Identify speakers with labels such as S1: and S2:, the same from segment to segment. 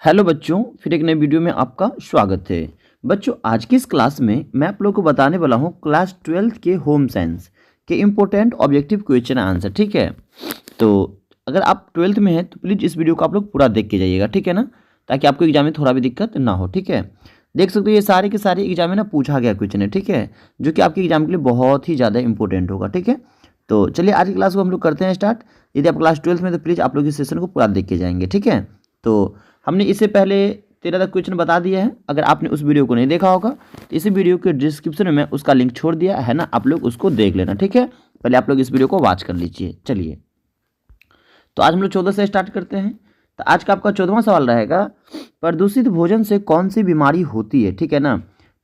S1: Hello बच्चों, फिर एक नई वीडियो में आपका स्वागत है। बच्चों, आज की इस क्लास में मैं आप लोगों को बताने वाला हूँ क्लास 12th के होम साइंस के इम्पोर्टेंट ऑब्जेक्टिव क्वेश्चन आंसर। ठीक है, तो अगर आप 12th में हैं तो प्लीज़ इस वीडियो को आप लोग पूरा देख के जाइएगा, ठीक है ना, ताकि आपको एग्जाम में थोड़ा भी दिक्कत ना हो। ठीक है, देख सकते हो ये सारे के सारे एग्जाम में ना पूछा गया क्वेश्चन है, ठीक है, जो कि आपके एग्जाम के लिए बहुत ही ज़्यादा इंपॉर्टेंट होगा। ठीक है, तो चलिए आज की क्लास को हम लोग करते हैं स्टार्ट। यदि आप क्लास 12th में तो प्लीज़ आप लोग इस सेशन को पूरा देख के जाएंगे। ठीक है, तो हमने इससे पहले 13 तक क्वेश्चन बता दिया है। अगर आपने उस वीडियो को नहीं देखा होगा तो इस वीडियो के डिस्क्रिप्शन में मैं उसका लिंक छोड़ दिया है ना, आप लोग उसको देख लेना। ठीक है, पहले आप लोग इस वीडियो को वॉच कर लीजिए। चलिए, तो आज हम लोग 14 से स्टार्ट करते हैं। तो आज का आपका 14वां सवाल रहेगा, प्रदूषित भोजन से कौन सी बीमारी होती है। ठीक है ना,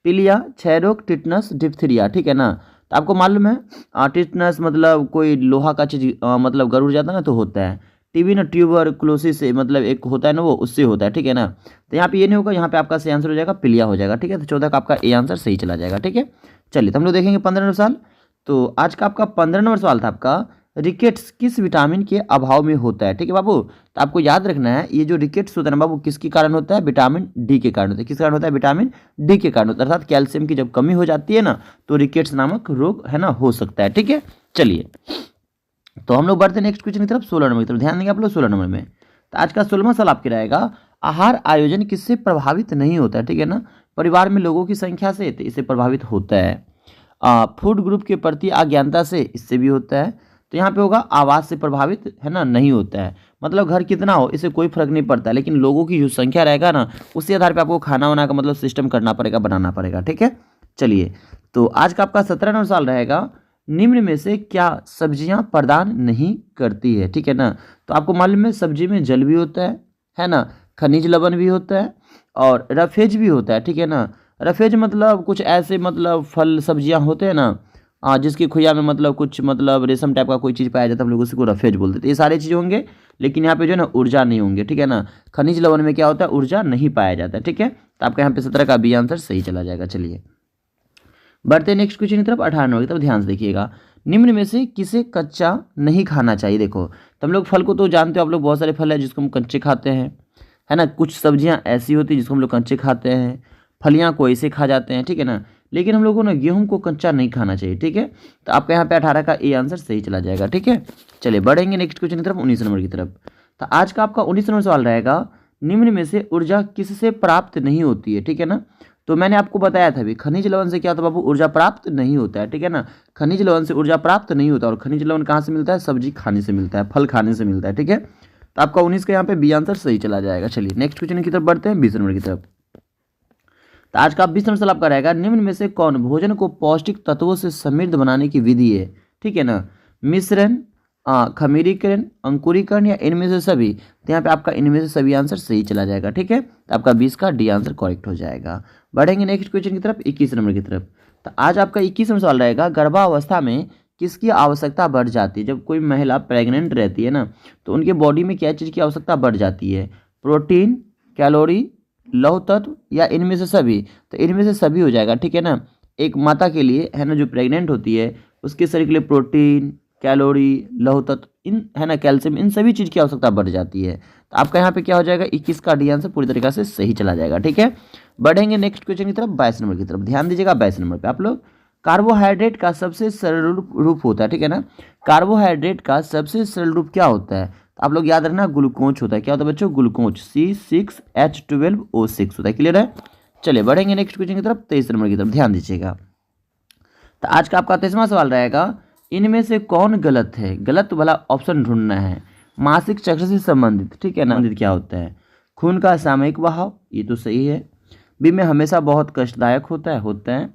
S1: पीलिया, क्षय रोग, टिटनस, डिप्थीरिया। ठीक है ना, तो आपको मालूम है टिटनस मतलब कोई लोहा का चीज मतलब गरुड़ जाता है ना तो होता है। टीबी ना ट्यूबरकुलोसिस से मतलब एक होता है ना, वो उससे होता है। ठीक है ना, तो यहाँ पे ये नहीं होगा, यहाँ पे आपका सही आंसर हो जाएगा पीलिया हो जाएगा। ठीक है, तो 14 का आपका ए आंसर सही चला जाएगा। ठीक है, चलिए तो हम लोग देखेंगे 15 नंबर सवाल। तो आज का आपका 15 नंबर सवाल था आपका, रिकेट्स किस विटामिन के अभाव में होता है। ठीक है बाबू, तो आपको याद रखना है ये जो रिकेट्स होता है ना बाबू, किसके कारण होता है, विटामिन डी के कारण होता है। किस कारण होता है, विटामिन डी के कारण होता है, अर्थात कैल्शियम की जब कमी हो जाती है ना तो रिकेट्स नामक रोग है ना हो सकता है। ठीक है, चलिए तो हम लोग बढ़ते हैं नेक्स्ट क्वेश्चन की तरफ, 16 नंबर की तरफ। ध्यान देंगे आप लोग 16 नंबर में। तो आज का 16वां सवाल आपके रहेगा, आहार आयोजन किससे प्रभावित नहीं होता है। ठीक है ना, परिवार में लोगों की संख्या से, तो इससे प्रभावित होता है। फूड ग्रुप के प्रति अज्ञानता से, इससे भी होता है। तो यहाँ पे होगा आवाज़ से प्रभावित है ना नहीं होता है, मतलब घर कितना हो इससे कोई फर्क नहीं पड़ता, लेकिन लोगों की जो संख्या रहेगा ना उसी आधार पे आपको खाना वाना का मतलब सिस्टम करना पड़ेगा, बनाना पड़ेगा। ठीक है, चलिए तो आज का आपका 17 नंबर सवाल रहेगा, निम्न में से क्या सब्जियां प्रदान नहीं करती है। ठीक है ना, तो आपको मालूम है सब्जी में जल भी होता है ना, खनिज लवण भी होता है और रफेज भी होता है। ठीक है ना, रफेज मतलब कुछ ऐसे मतलब फल सब्जियां होते हैं ना जिसकी खुया में मतलब कुछ मतलब रेशम टाइप का कोई चीज़ पाया जाता है, हम लोग उसी को रफेज बोलते थे। ये सारे चीज़ होंगे, लेकिन यहाँ पे जो है ना ऊर्जा नहीं होंगे। ठीक है ना, खनिज लवण में क्या होता है, ऊर्जा नहीं पाया जाता है। ठीक है, तो आपका यहाँ पे 17 का बी आंसर सही चला जाएगा। चलिए बढ़ते हैं नेक्स्ट क्वेश्चन की तरफ, 18 नंबर की तरफ। ध्यान से देखिएगा, निम्न में से किसे कच्चा नहीं खाना चाहिए। देखो तो हम लोग फल को तो जानते हो आप लोग, बहुत सारे फल है जिसको हम कच्चे खाते हैं, है ना, कुछ सब्जियां ऐसी होती है जिसको हम लोग कच्चे खाते हैं, फलियां को ऐसे खा जाते हैं। ठीक है ना, लेकिन हम लोग को ना गेहूं को कच्चा नहीं खाना चाहिए। ठीक है, तो आपका यहाँ पे 18 का ए आंसर सही चला जाएगा। ठीक है, चलिए बढ़ेंगे नेक्स्ट क्वेश्चन की तरफ, 19 नंबर की तरफ। तो आज का आपका 19 नंबर सवाल रहेगा, निम्न में से ऊर्जा किससे प्राप्त नहीं होती है। ठीक है ना, तो मैंने आपको बताया था अभी, खनिज लवण से क्या होता है बाबू, ऊर्जा प्राप्त नहीं होता है। ठीक है ना, खनिज लवण से ऊर्जा प्राप्त नहीं होता, और खनिज लवण कहाँ से मिलता है, सब्जी खाने से मिलता है, फल खाने से मिलता है। ठीक है, तो आपका 19 का यहाँ पे बी आंसर सही चला जाएगा। चलिए नेक्स्ट क्वेश्चन की तरफ बढ़ते हैं, 20 नंबर की तरफ। तो आज का 20 नंबर सवाल आपका रहेगा, निम्न में से कौन भोजन को पौष्टिक तत्वों से समृद्ध बनाने की विधि है। ठीक है ना, मिश्रण, खमीरीकरण, अंकुरीकरण या इनमें से सभी। तो यहाँ पे आपका इनमें से सभी आंसर सही चला जाएगा। ठीक है, तो आपका 20 का डी आंसर करेक्ट हो जाएगा। बढ़ेंगे नेक्स्ट क्वेश्चन की तरफ, 21 नंबर की तरफ। तो आज आपका 21 नंबर सवाल रहेगा, गर्भावस्था में किसकी आवश्यकता बढ़ जाती है। जब कोई महिला प्रेग्नेंट रहती है ना तो उनके बॉडी में क्या चीज़ की आवश्यकता बढ़ जाती है, प्रोटीन, कैलोरी, लौह तत्व या इनमें से सभी। तो इनमें से सभी हो जाएगा। ठीक है ना, एक माता के लिए है ना जो प्रेग्नेंट होती है उसके शरीर के लिए प्रोटीन, कैलोरी, लौह तत्व, इन है ना कैल्शियम, इन सभी चीज़ की आवश्यकता बढ़ जाती है। तो आपका यहाँ पे क्या हो जाएगा, 21 का डी आंसर पूरी तरीके से सही चला जाएगा। ठीक है, बढ़ेंगे नेक्स्ट क्वेश्चन की तरफ, 22 नंबर की तरफ। ध्यान दीजिएगा 22 नंबर पे आप लोग, कार्बोहाइड्रेट का सबसे सरल रूप होता है। ठीक है ना, कार्बोहाइड्रेट का सबसे सरल रूप क्या होता है, तो आप लोग याद रखना ग्लूकोज होता है। क्या होता है बच्चों, ग्लूकोज, C6H12O6 होता है। क्लियर है, चलिए बढ़ेंगे नेक्स्ट क्वेश्चन की तरफ, 23 नंबर की तरफ। ध्यान दीजिएगा, तो आज का आपका 23वां सवाल रहेगा, इनमें से कौन गलत है। गलत वाला ऑप्शन ढूंढना है। मासिक चक्र से संबंधित, ठीक है ना, संबंधित क्या होता है, खून का सामयिक बहाव, ये तो सही है। बी में हमेशा बहुत कष्टदायक होता है।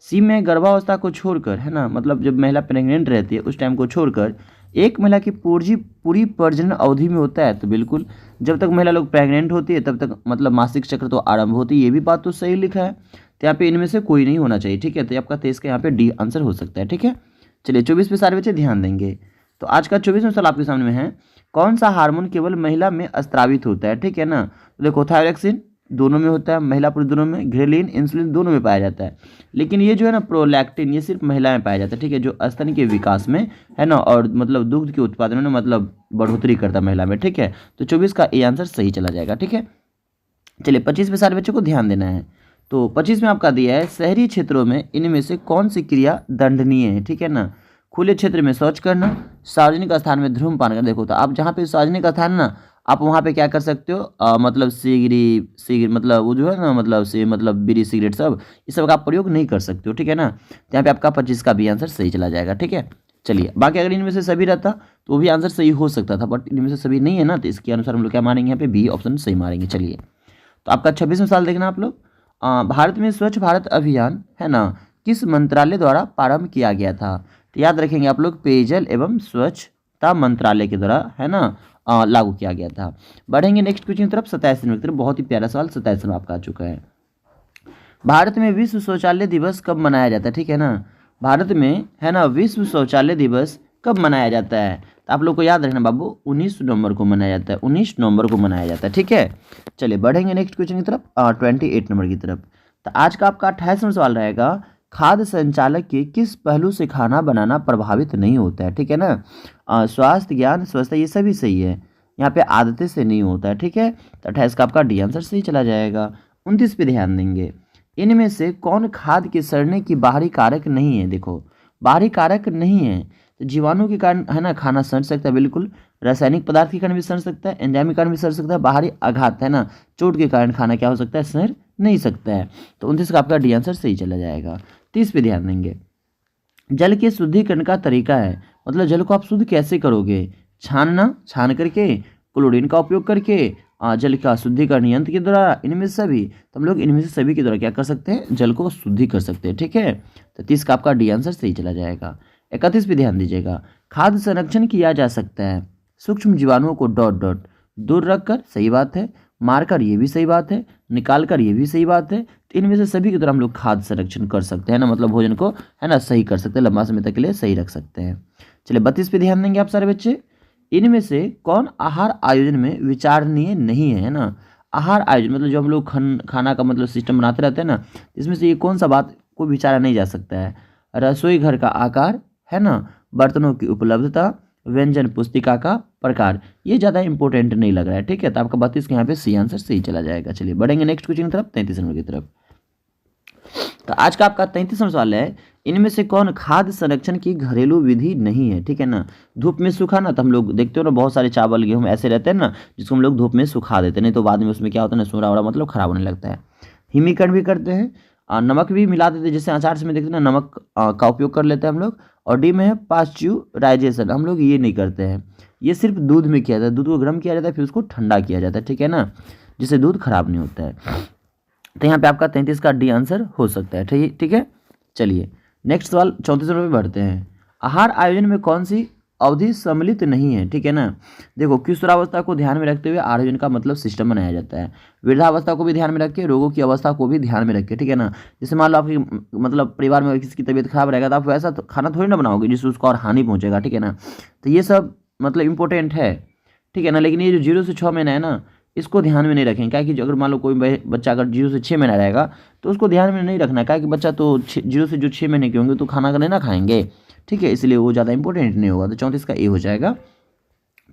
S1: सी में गर्भावस्था को छोड़कर, है ना, मतलब जब महिला प्रेग्नेंट रहती है उस टाइम को छोड़कर एक महिला की पूरी प्रजनन अवधि में होता है। तो बिल्कुल जब तक महिला लोग प्रेग्नेंट होती है तब तक मतलब मासिक चक्र तो आरंभ होती है, ये भी बात तो सही लिखा है। तो यहाँ पे इनमें से कोई नहीं होना चाहिए। ठीक है, तो आपका 23 का यहाँ पे डी आंसर हो सकता है। ठीक है, चलिए 24 पे सारे बच्चे ध्यान देंगे। तो आज का 24वां सवाल आपके सामने में है, कौन सा हार्मोन केवल महिला में स्त्रावित होता है। ठीक है ना, तो देखो थायरॉक्सिन दोनों में होता है, महिला पुरुष दोनों में, ग्रेलिन, इंसुलिन दोनों में पाया जाता है, लेकिन ये जो है ना प्रोलैक्टिन, ये सिर्फ महिला में पाया जाता है। ठीक है, जो स्तन के विकास में है ना और मतलब दुग्ध के उत्पादन में मतलब बढ़ोतरी करता है महिला में। ठीक है, तो 24 का ए आंसर सही चला जाएगा। ठीक है, चलिए 25 पे सारे बच्चों को ध्यान देना है। तो 25 में आपका दिया है शहरी क्षेत्रों में इनमें से कौन सी क्रिया दंडनीय है, ठीक है ना। खुले क्षेत्र में शौच करना, सार्वजनिक स्थान में धूम्रपान करना। देखो तो आप जहाँ पे सार्वजनिक स्थान ना, आप वहाँ पे क्या कर सकते हो, मतलब सिगरी मतलब वो जो है ना, मतलब बीड़ी सिगरेट सब, इस सब का आप प्रयोग नहीं कर सकते हो, ठीक है ना। तो यहाँ पे आपका 25 का भी आंसर सही चला जाएगा, ठीक है। चलिए बाकी अगर इनमें से सभी रहता तो वो भी आंसर सही हो सकता था, बट इनमें से सभी नहीं है ना, तो इसके अनुसार हम लोग क्या मारेंगे, यहाँ पे बी ऑप्शन सही मारेंगे। चलिए तो आपका 26वां सवाल देखना आप लोग। भारत में स्वच्छ भारत अभियान है ना किस मंत्रालय द्वारा प्रारंभ किया गया था। तो याद रखेंगे आप लोग, पेयजल एवं स्वच्छता मंत्रालय के द्वारा है ना लागू किया गया था। बढ़ेंगे नेक्स्ट क्वेश्चन की तरफ, 27 नंबर की तरफ। बहुत ही प्यारा सवाल 27 नंबर आपका आ चुका है। भारत में विश्व शौचालय दिवस कब मनाया जाता है, ठीक है ना। भारत में है ना विश्व शौचालय दिवस कब मनाया जाता है, तो आप लोग को याद रखना बाबू, 19 नवंबर को मनाया जाता है, 19 नवंबर को मनाया जाता है, ठीक है। चलिए बढ़ेंगे नेक्स्ट क्वेश्चन की तरफ, 28 नंबर की तरफ। तो आज का आपका 28वां सवाल रहेगा, खाद्य संचालक के किस पहलू से खाना बनाना प्रभावित नहीं होता है, ठीक है ना। स्वास्थ्य, ज्ञान, स्वच्छता, ये सभी सही है। यहाँ पे आदतें से नहीं होता है, ठीक है। तो 28 का आपका डी आंसर सही चला जाएगा। 29 पे ध्यान देंगे, इनमें से कौन खाद्य के सड़ने की बाहरी कारक नहीं है। देखो बाहरी कारक नहीं है तो जीवाणु के कारण है ना खाना सड़ सकता है, बिल्कुल। रासायनिक पदार्थ के कारण भी सड़ सकता है, एंजाइम के कारण भी सड़ सकता है, बाहरी आघात है ना चोट के कारण खाना क्या हो सकता है, सड़ नहीं सकता है। तो 29 का आपका डी आंसर सही चला जाएगा। 30 पे ध्यान देंगे, जल के शुद्धिकरण का तरीका है, मतलब जल को आप शुद्ध कैसे करोगे, छानना, छान करके, क्लोरीन का उपयोग करके, जल का शुद्धिकरण यंत्र के द्वारा, इनमें से सभी। तो हम लोग इनमें से सभी के द्वारा क्या कर सकते हैं, जल को शुद्धि कर सकते हैं, ठीक है। तो 30 का आपका डी आंसर सही चला जाएगा। 31 पे ध्यान दीजिएगा, खाद्य संरक्षण किया जा सकता है सूक्ष्म जीवाणुओं को डॉट डॉट दूर रखकर, सही बात है। मारकर, ये भी सही बात है। निकाल कर, ये भी सही बात है। तो इनमें से सभी की तरह हम लोग खाद्य संरक्षण कर सकते हैं ना, मतलब भोजन को है ना सही कर सकते हैं, लंबा समय तक के लिए सही रख सकते हैं। चलिए 32 पे ध्यान देंगे आप सारे बच्चे, इनमें से कौन आहार आयोजन में विचारणीय नहीं है ना। आहार आयोजन मतलब जो हम लोग खाना का मतलब सिस्टम बनाते रहते हैं ना, इसमें से ये कौन सा बात को विचारा नहीं जा सकता है। रसोई घर का आकार है ना, बर्तनों की उपलब्धता, व्यंजन पुस्तिका का प्रकार, ये ज़्यादा इंपॉर्टेंट नहीं लग रहा है, ठीक है। तो आपका 32 के यहाँ पे सी आंसर सही चला जाएगा। चलिए बढ़ेंगे नेक्स्ट क्वेश्चन की तरफ, 33 नंबर की तरफ। तो आज का आपका 33वां सवाल है, इनमें से कौन खाद्य संरक्षण की घरेलू विधि नहीं है, ठीक है ना। धूप में सुखाना, तो हम लोग देखते हो ना बहुत सारे चावल गेहूँ ऐसे रहते हैं ना जिसको हम लोग धूप में सुखा देते हैं, नहीं तो बाद में उसमें क्या होता है ना, सूरा वूरा मतलब खराब होने लगता है। हिमीकरण भी करते हैं, नमक भी मिला देते हैं, जैसे अचार से में देखते हैं ना नमक का उपयोग कर लेते हैं हम लोग। और डी में है पास्चुराइजेशन, हम लोग ये नहीं करते हैं, ये सिर्फ दूध में किया जाता है, दूध को गर्म किया जाता है फिर उसको ठंडा किया जाता है, ठीक है ना, जिससे दूध खराब नहीं होता है। तो यहाँ पे आपका 33 का डी आंसर हो सकता है, ठीक ठीक है। चलिए नेक्स्ट सवाल 34 नंबर पे बढ़ते हैं, आहार आयोजन में कौन सी अवधि सम्मिलित नहीं है, ठीक है ना। देखो किशोरावस्था को ध्यान में रखते हुए आयोजन का मतलब सिस्टम बनाया जाता है, वृद्धावस्था को भी ध्यान में रख के, रोगों की अवस्था को भी ध्यान में रख के, ठीक है ना। जैसे मान लो आपकी मतलब परिवार में किसी की तबीयत खराब रहेगा तो आप वैसा तो खाना थोड़ी ना बनाओगे जिससे उसको और हानि पहुंचेगा, ठीक है ना। तो ये सब मतलब इंपॉर्टेंट है, ठीक है ना। लेकिन ये जो 0 से 6 महीना है ना, इसको ध्यान में नहीं रखें, क्या कि अगर मान लो कोई बच्चा अगर 0 से 6 महीना रहेगा तो उसको ध्यान में नहीं रखना, क्या कि बच्चा तो 0 से जो 6 महीने के होंगे तो खाना का नहीं ना खाएंगे, ठीक है, इसलिए वो ज़्यादा इंपॉर्टेंट नहीं होगा। तो 34 का ए हो जाएगा।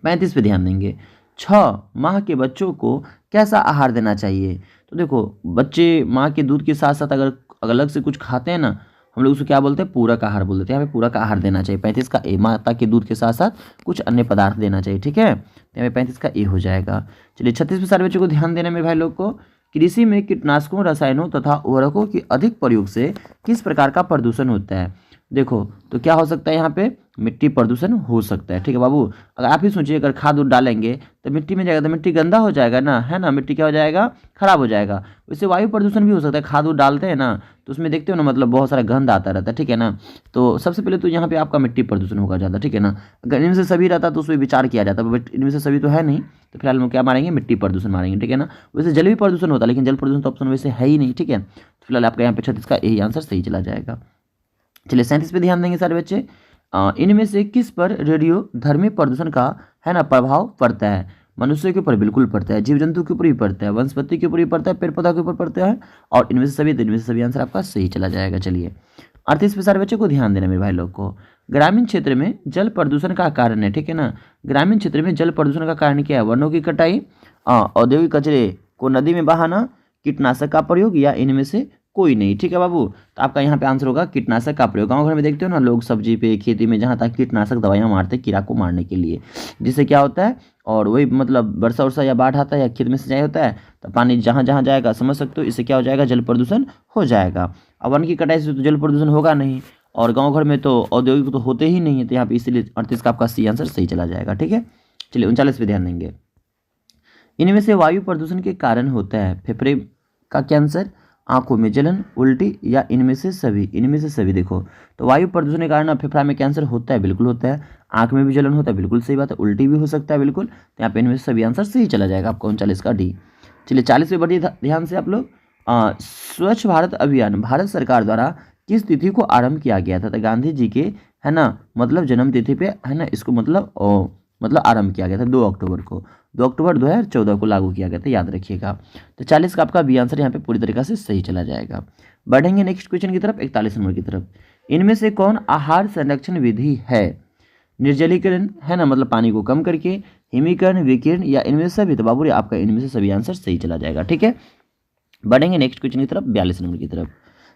S1: 35 पे ध्यान देंगे, 6 माह के बच्चों को कैसा आहार देना चाहिए। तो देखो बच्चे माँ के दूध के साथ साथ अगर अलग से कुछ खाते हैं ना, हम लोग उसको क्या बोलते हैं, पूरक आहार बोल देते हैं। यहाँ पे पूरक आहार देना चाहिए। 35 का ए, माता के दूध के साथ साथ कुछ अन्य पदार्थ देना चाहिए, ठीक है। तो यहाँ पे 35 का ए हो जाएगा। चलिए 36 पे सारे बच्चों को ध्यान देना मेरे भाई लोग को, कृषि में कीटनाशकों, रसायनों तथा उर्वरकों के अधिक प्रयोग से किस प्रकार का प्रदूषण होता है। देखो तो क्या हो सकता है, यहाँ पे मिट्टी प्रदूषण हो सकता है, ठीक है बाबू। अगर आप ही सोचिए अगर खाद उद डालेंगे तो मिट्टी में जाएगा तो मिट्टी गंदा हो जाएगा ना, है ना, मिट्टी क्या हो जाएगा, खराब हो जाएगा। इससे वायु प्रदूषण भी हो सकता है, खाद उद डालते हैं ना तो उसमें देखते हो ना मतलब बहुत सारा गंध आता रहता है, ठीक है ना। तो सबसे पहले तो यहाँ पे आपका मिट्टी प्रदूषण होगा ज़्यादा, ठीक है ना। अगर इनमें से सभी रहता तो उस पर विचार किया जाता, बट इनमें से सभी तो है नहीं, तो फिलहाल हम क्या मारेंगे, मिट्टी प्रदूषण मारेंगे, ठीक है ना। वैसे जल भी प्रदूषण होता है लेकिन जल प्रदूषण तो ऑप्शन वैसे है ही नहीं, ठीक है। तो फिलहाल आपका यहाँ पे 36 का यही आंसर सही चला जाएगा। चलिए 37 पे ध्यान देंगे सारे बच्चे, इनमें से किस पर रेडियो धर्मी प्रदूषण का है ना प्रभाव पड़ता है। मनुष्य के ऊपर बिल्कुल पड़ता है, जीव जंतु के ऊपर भी पड़ता है, वनस्पति के ऊपर भी पड़ता है, पेड़ पौधा के ऊपर पड़ता है, और इनमें से सभी आंसर आपका सही चला जाएगा। चलिए 38 पे सारे बच्चे को ध्यान देना मेरे भाई लोग को, ग्रामीण क्षेत्र में जल प्रदूषण का कारण है, ठीक है ना। ग्रामीण क्षेत्र में जल प्रदूषण का कारण क्या है, वनों की कटाई, औद्योगिक कचरे को नदी में बहाना, कीटनाशक का प्रयोग या इनमें से कोई नहीं। ठीक है बाबू, तो आपका यहाँ पे आंसर होगा कीटनाशक का प्रयोग। गांव घर में देखते हो ना लोग सब्जी पे, खेती में, जहाँ तक कीटनाशक दवाइयाँ मारते हैं कीड़ा को मारने के लिए, जिससे क्या होता है, और वही मतलब वर्षा वर्षा या बाढ़ आता है या खेत में सिंचाई होता है तो पानी जहाँ जहाँ जाएगा, समझ सकते हो, इससे क्या हो जाएगा, जल प्रदूषण हो जाएगा। अब वन की कटाई से तो जल प्रदूषण होगा नहीं, और गाँव घर में तो औद्योगिक तो होते ही नहीं है, तो यहाँ पे इसीलिए 38 का आपका सी आंसर सही चला जाएगा। ठीक है, चलिए 39 पे ध्यान देंगे। इनमें से वायु प्रदूषण के कारण होता है फेफड़े का कैंसर, आंखों में जलन, उल्टी या इनमें से सभी। इनमें से सभी देखो, तो वायु प्रदूषण के कारण फेफड़ा में कैंसर होता है, बिल्कुल होता है। आंख में भी जलन होता है, बिल्कुल सही बात है। उल्टी भी हो सकता है, बिल्कुल। तो यहाँ पे इनमें से सभी आंसर सही चला जाएगा आपका 39 का डी। चलिए 40 पे बढ़िए ध्यान से आप लोग। स्वच्छ भारत अभियान भारत सरकार द्वारा किस तिथि को आरंभ किया गया था? तो गांधी जी के, है ना, मतलब जन्म तिथि पे, है ना, इसको मतलब आरंभ किया गया था 2 अक्टूबर को। 2 अक्टूबर 2014 को लागू किया गया था, याद रखिएगा। तो 40 का आपका बी आंसर यहाँ पे पूरी तरीके से सही चला जाएगा। बढ़ेंगे नेक्स्ट क्वेश्चन की तरफ, 41 नंबर की तरफ। इनमें से कौन आहार संरक्षण विधि है? निर्जलीकरण, है ना, मतलब पानी को कम करके, हिमीकरण, विकिरण या इनमें से सभी। तो बाबू रे आपका इनमें से सभी आंसर सही चला जाएगा। ठीक है, बढ़ेंगे नेक्स्ट क्वेश्चन की तरफ, 42 नंबर की तरफ।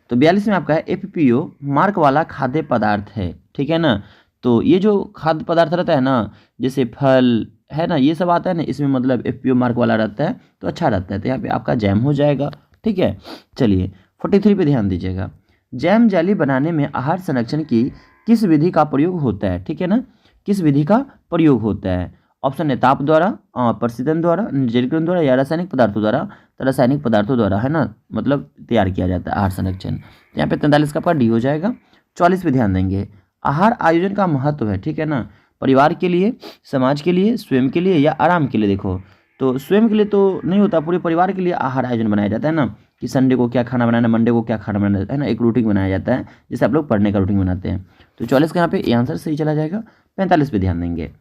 S1: तो 42 में आपका है एफपीओ मार्क वाला खाद्य पदार्थ है। ठीक है ना, तो ये जो खाद्य पदार्थ रहता है ना, जैसे फल, है ना, ये सब आता है ना, इसमें मतलब एफपीओ मार्क वाला रहता है तो अच्छा रहता है। तो यहाँ पे आपका जैम हो जाएगा। ठीक है, चलिए 43 पे ध्यान दीजिएगा। जैम जेली बनाने में आहार संरक्षण की किस विधि का प्रयोग होता है? ठीक है ना, किस विधि का प्रयोग होता है? ऑप्शन है ताप द्वारा, प्रशीतन द्वारा, निर्जलीकरण द्वारा या रासायनिक पदार्थों द्वारा। तो रासायनिक पदार्थों द्वारा, है ना, मतलब तैयार किया जाता है आहार संरक्षण। तो यहाँ पे 43 का आपका डी हो जाएगा। 44 पे ध्यान देंगे। आहार आयोजन का महत्व है, ठीक है ना, परिवार के लिए, समाज के लिए, स्वयं के लिए या आराम के लिए। देखो, तो स्वयं के लिए तो नहीं होता, पूरे परिवार के लिए आहार आयोजन बनाया जाता है ना, कि संडे को क्या खाना बनाना, मंडे को क्या खाना बनाना है ना, एक रूटीन बनाया जाता है, जैसे आप लोग पढ़ने का रूटीन बनाते हैं। तो 44 का यहाँ पे ये आंसर सही चला जाएगा। 45 पे ध्यान देंगे।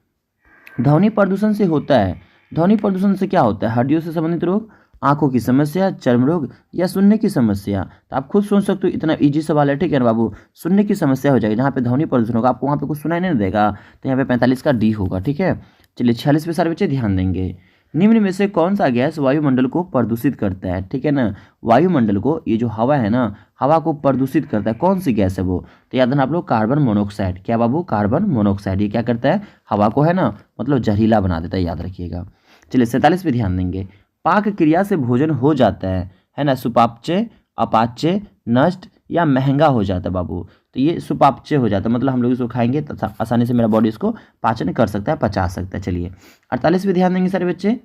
S1: ध्वनि प्रदूषण से होता है, ध्वनि प्रदूषण से क्या होता है? हड्डियों से संबंधित रोग, आंखों की समस्या, चर्म रोग या सुनने की समस्या। तो आप खुद सोच सकते हो, इतना इजी सवाल है। ठीक है ना बाबू, सुनने की समस्या हो जाएगी, जहाँ पे ध्वनि प्रदूषण होगा आपको वहाँ पे कुछ सुनाई नहीं देगा, तो यहाँ पे 45 का डी होगा। ठीक है, चलिए 46 पे सारे बच्चे ध्यान देंगे। निम्न में से कौन सा गैस वायुमंडल को प्रदूषित करता है? ठीक है ना, वायुमंडल को, ये जो हवा है ना, हवा को प्रदूषित करता है, कौन सी गैस है वो? तो याद रखना आप लोग, कार्बन मोनोऑक्साइड। क्या बाबू? Carbon monoxide. ये क्या करता है? हवा को, है ना, मतलब जहरीला बना देता है, याद रखिएगा। चलिए 47 पे ध्यान देंगे। पाक क्रिया से भोजन हो जाता है ना, सुपाच्य, अपाच्य, नष्ट या महंगा हो जाता है बाबू। तो ये सुपाच्य हो जाता है, मतलब हम लोग इसको खाएंगे तो आसानी से मेरा बॉडी इसको पाचन कर सकता है, पचा सकता है। चलिए 48 पे ध्यान देंगे सारे बच्चे।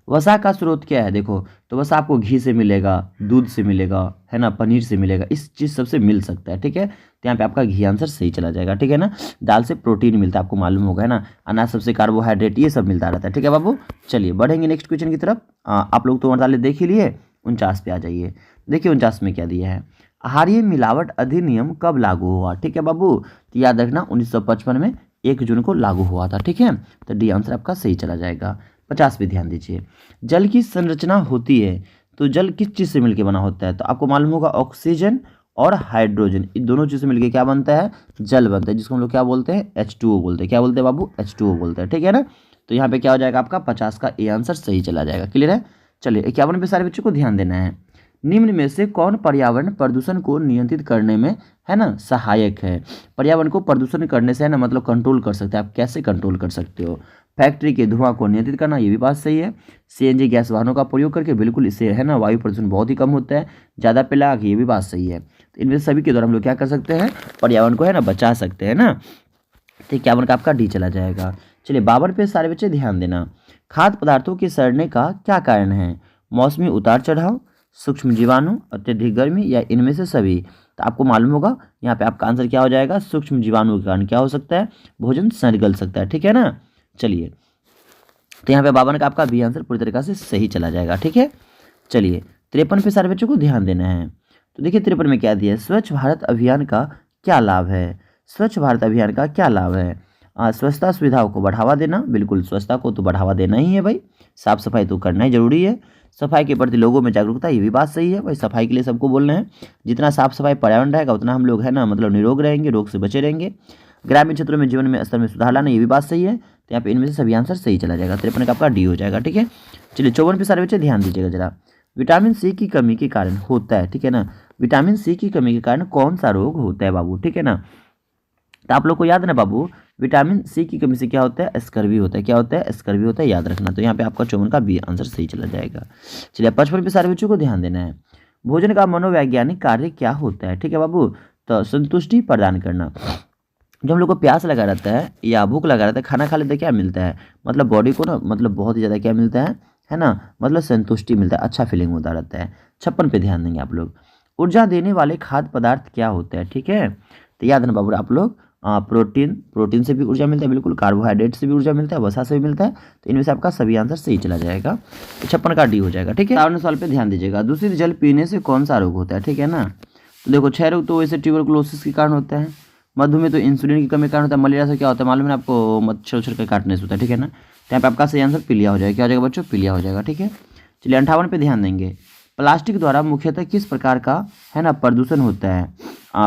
S1: वसा का स्रोत क्या है? देखो, तो वसा आपको घी से मिलेगा, दूध से मिलेगा, है ना, पनीर से मिलेगा, इस चीज़ सबसे मिल सकता है। ठीक है, तो यहाँ पे आपका घी आंसर सही चला जाएगा। ठीक है ना, दाल से प्रोटीन मिलता है, आपको मालूम होगा, है ना, अनाज सबसे कार्बोहाइड्रेट, ये सब मिलता रहता है। ठीक है बाबू, चलिए बढ़ेंगे नेक्स्ट क्वेश्चन की तरफ। आप लोग तो 48 देख ही लिए, 49 पे आ जाइए। देखिए 49 में क्या दिया है? आहारीय मिलावट अधिनियम कब लागू हुआ? ठीक है बाबू, तो याद रखना 1955 में 1 जून को लागू हुआ था। ठीक है, तो डी आंसर आपका सही चला जाएगा। 50 पे ध्यान दीजिए। जल की संरचना होती है, तो जल किस चीज़ से मिलकर बना होता है? तो आपको मालूम होगा, ऑक्सीजन और हाइड्रोजन, इन दोनों चीज़ से मिलकर क्या बनता है? जल बनता है, जिसको हम लोग क्या बोलते हैं? H2O बोलते हैं। क्या बोलते हैं बाबू? H2O बोलते हैं। ठीक है ना, तो यहाँ पे क्या हो जाएगा आपका 50 का ए आंसर सही चला जाएगा। क्लियर है, चलिए 51 पे सारे बच्चों को ध्यान देना है। निम्न में से कौन पर्यावरण प्रदूषण को नियंत्रित करने में, है ना, सहायक है? पर्यावरण को प्रदूषण करने से, है ना, मतलब कंट्रोल कर सकते हैं। आप कैसे कंट्रोल कर सकते हो? फैक्ट्री के धुआं को नियंत्रित करना, ये भी बात सही है। सीएनजी गैस वाहनों का प्रयोग करके, बिल्कुल, इससे, है ना, वायु प्रदूषण बहुत ही कम होता है। ज़्यादा पिलाक, ये भी बात सही है। तो इनमें सभी के द्वारा हम लोग क्या कर सकते हैं? पर्यावरण को, है ना, बचा सकते हैं ना। तो 51 का आपका डी चला जाएगा। चलिए 52 पे सारे बच्चे ध्यान देना। खाद्य पदार्थों के सड़ने का क्या कारण है? मौसमी उतार चढ़ाव, सूक्ष्म जीवाणु, अत्यधिक गर्मी या इनमें से सभी। तो आपको मालूम होगा, यहाँ पे आपका आंसर क्या हो जाएगा? सूक्ष्म जीवाणु के कारण क्या हो सकता है? भोजन सड़ सकता है। ठीक है ना, चलिए, तो यहाँ पे 52 का आपका बी आंसर पूरी तरीके से सही चला जाएगा। ठीक है, चलिए 53 पे सारे बच्चों को ध्यान देना है। तो देखिए 53 में क्या दिया है? स्वच्छ भारत अभियान का क्या लाभ है? स्वच्छ भारत अभियान का क्या लाभ है? स्वच्छता सुविधाओं को बढ़ावा देना, बिल्कुल, स्वच्छता को तो बढ़ावा देना ही है भाई, साफ सफाई तो करना ही जरूरी है। सफाई के प्रति लोगों में जागरूकता, ये भी बात सही है भाई, सफाई के लिए सबको बोलना है। जितना साफ सफाई पर्यावरण रहेगा उतना हम लोग, है ना, मतलब निरोग रहेंगे, रोग से बचे रहेंगे। ग्रामीण क्षेत्रों में जीवन में स्तर में सुधार लाना, ये भी बात सही है। तो यहाँ पे इनमें से सभी आंसर सही चला जाएगा। 53 का आपका डी हो जाएगा। ठीक है, चलिए 54 पे सारे बच्चे ध्यान दीजिएगा जरा। विटामिन सी की कमी के कारण होता है, ठीक है ना, विटामिन सी की कमी के कारण कौन सा रोग होता है बाबू, ठीक है ना। तो आप लोग को याद है ना बाबू, विटामिन सी की कमी से क्या होता है, स्कर्वी होता है। क्या होता है, स्कर्वी होता है, याद रखना। तो यहाँ पे आपका 54 का बी आंसर सही चला जाएगा। चलिए 55 पे सारे बच्चों को ध्यान देना है। भोजन का मनोवैज्ञानिक कार्य क्या होता है, ठीक है बाबू। तो संतुष्टि प्रदान करना। जब हम लोग को प्यास लगा रहता है या भूख लगा रहता है, खाना खा लेते हैं, क्या मिलता है, मतलब बॉडी को ना, मतलब बहुत ही ज़्यादा क्या मिलता है ना, मतलब संतुष्टि मिलता है, अच्छा फीलिंग होता रहता है। 56 पे ध्यान देंगे आप लोग। ऊर्जा देने वाले खाद्य पदार्थ क्या होता है, ठीक है। तो याद है ना बाबू आप लोग, प्रोटीन से भी ऊर्जा मिलता है, बिल्कुल, कार्बोहाइड्रेट से भी ऊर्जा मिलता है, वसा से भी मिलता है। तो इनमें से आपका सभी आंसर सही चला जाएगा। तो 56 का डी हो जाएगा, ठीक है। 57 सवाल पे ध्यान दीजिएगा। दूषित जल पीने से कौन सा रोग होता है, ठीक है ना। तो देखो 6 रोग तो वैसे ट्यूबरकुलोसिस के कारण होता है, मधुमेह तो इंसुलिन की कमी के कारण होता है, मलेरिया से क्या होता है मालूम है आपको, मच्छर उच्छर के काटने से होता है, ठीक है ना। तो यहाँ पे आपका सही आंसर पीलिया हो जाएगा। क्या हो जाएगा बच्चों, पीलिया हो जाएगा, ठीक है। चलिए 58 पे ध्यान देंगे। प्लास्टिक द्वारा मुख्यतः किस प्रकार का है ना प्रदूषण होता है।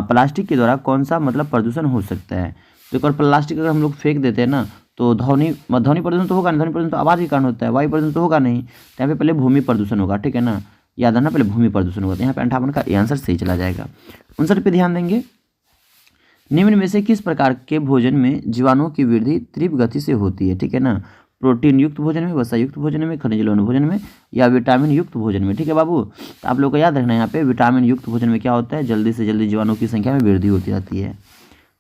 S1: प्लास्टिक के द्वारा कौन सा मतलब प्रदूषण हो सकता है। तो एक और प्लास्टिक अगर हम लोग फेंक देते हैं ना, तो ध्वनि प्रदूषण तो होगा नहीं, ध्वनि प्रदूषण तो आवाज़ के कारण होता है, वायु प्रदूषण तो होगा नहीं। तो यहाँ पे पहले भूमि प्रदूषण होगा, ठीक है ना, याद है ना, पहले भूमि प्रदूषण होगा। तो यहाँ पे 58 का आंसर सही चला जाएगा। 59 पे ध्यान देंगे। निम्न में से किस प्रकार के भोजन में जीवाणुओं की वृद्धि तीव्र गति से होती है, ठीक है ना। प्रोटीन युक्त भोजन में, वसा युक्त भोजन में, खनिज लवण भोजन में, या विटामिन युक्त भोजन में, ठीक है बाबू। तो आप लोग को याद रखना है यहाँ पे विटामिन युक्त भोजन में क्या होता है, जल्दी से जल्दी जीवाणुओं की संख्या में वृद्धि होती रहती है।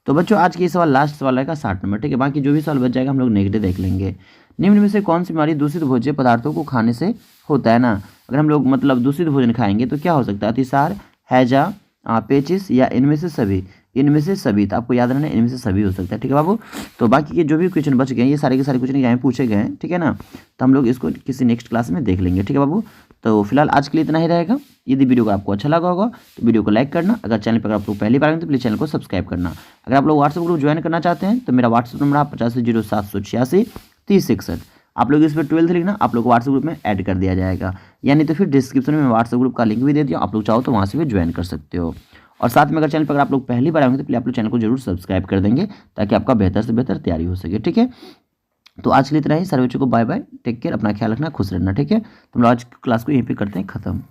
S1: तो बच्चों आज की सवाल लास्ट सवाल रहेगा 60 नंबर, ठीक है। बाकी जो भी सवाल बच जाएगा हम लोग नेक्स्ट डे देख लेंगे। निम्न में से कौन सी बीमारी दूषित भोज्य पदार्थों को खाने से होता है ना। अगर हम लोग मतलब दूषित भोजन खाएंगे तो क्या हो सकता है, अतिसार, हैजा, पेचिस, या इनमें से सभी। इनमें से सभी, तो आपको याद रहना इनमें से सभी हो सकता है, ठीक है बाबू। तो बाकी के जो भी क्वेश्चन बच गए, ये सारे के सारे क्वेश्चन यहाँ पूछे गए हैं, ठीक है ना। तो हम लोग इसको किसी नेक्स्ट क्लास में देख लेंगे, ठीक है बाबू। तो फिलहाल आज के लिए इतना ही रहेगा। यदि वीडियो को आपको अच्छा लगा होगा तो वीडियो को लाइक करना। अगर चैनल पर आप लोग पहली बार आए तो प्लीज़ चैनल को सब्सक्राइब करना। अगर आप लोग व्हाट्सएप ग्रुप ज्वाइन करना चाहते हैं तो मेरा व्हाट्सएप नंबर आप 8507863061। आप लोग इस पर 12 लिखना, आप लोग को व्हाट्सएप ग्रुप में ऐड कर दिया जाएगा, यानी तो फिर डिस्क्रिप्शन में व्हाट्सएप ग्रुप का लिंक भी दे दिया, आप लोग चाहो तो वहाँ से भी ज्वाइन कर सकते हो। और साथ में अगर चैनल पर आप लोग पहली बार आएंगे तो प्लीज आप लोग चैनल को जरूर सब्सक्राइब कर देंगे, ताकि आपका बेहतर से बेहतर तैयारी हो सके, ठीक है। तो आज के लिए इतना ही। सभी बच्चों को बाय बाय, टेक केयर, अपना ख्याल रखना, खुश रहना, ठीक है। तो हम लोग आज क्लास को यहीं पे करते हैं खत्म।